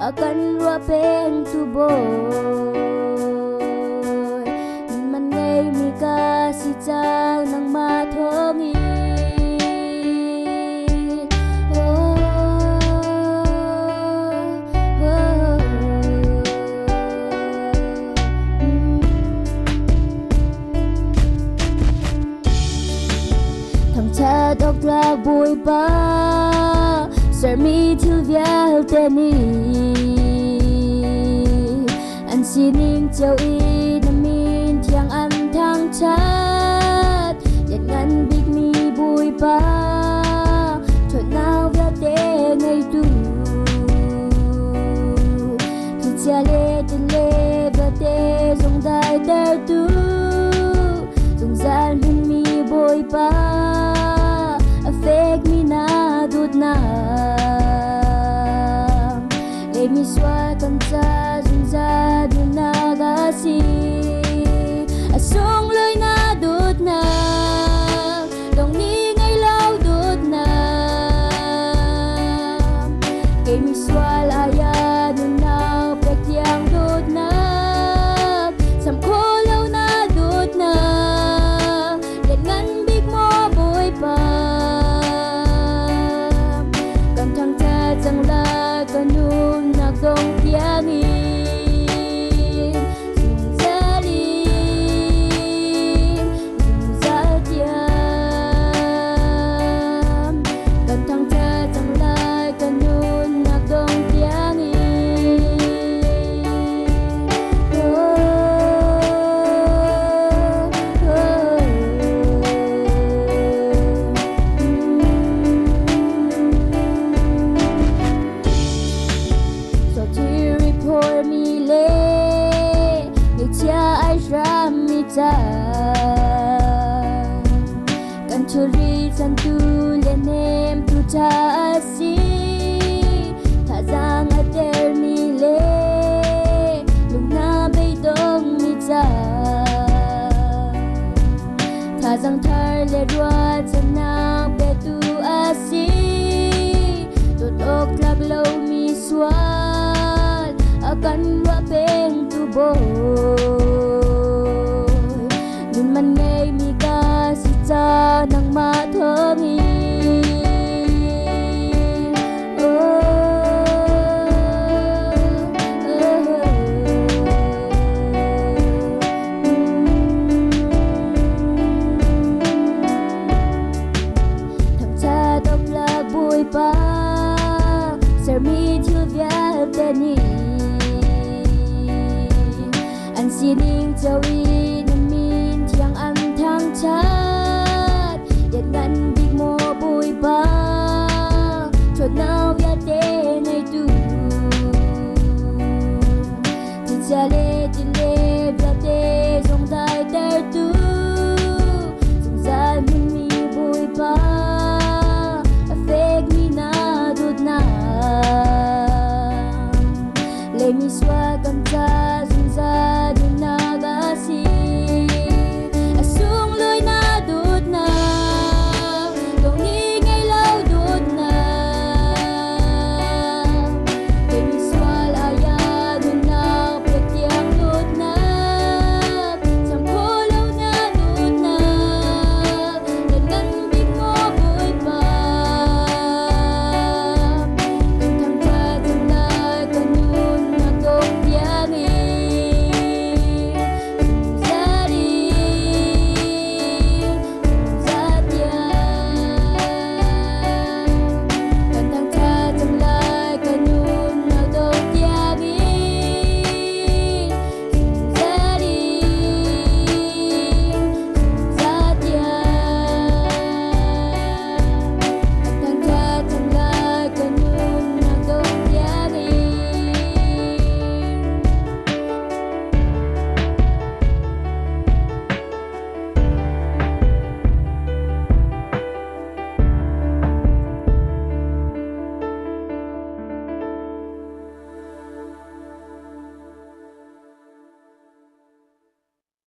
akan wapeng tuboy man ngay mi ka si chang nang mathongi thằng cha độc lạc bụi ba sợ mi thiếu vial tên ni anh xin ninh châu y nằm min thiang ăn thang chat nhận ngăn big mi bụi ba thôi nào viết tê ngày tu khi cha lê tên lê viết tê dùng đại tê tu dùng gian hình mi bụi ba fake mi na dut na e mi swa kan cha jun za du na ga si a song loi na dut na dong ni ngay lau dut na e mi swa la ya du na pek yang dut na sam ko lau na dut na let ngan big mo boy pa chẳng là con nhung nạc dòng tiếng in dùng giá đi dùng giá tiêm cần thăng cha chẳng là con nhung nạc dòng tiếng in for mi le ni cha ai ra mi cha kan churi san tu le nem tu cha si tha giang a ter mi le lung na bay dong mi cha tha giang thar le rua chan na be tu a si tot ok lag lo mi swa akan wapeng tuboy yun man ngay mi ka si cha nang mathongi thằng cha độc lạc bụi ba sợ mi thiếu vial tên ni anh xin ninh châu y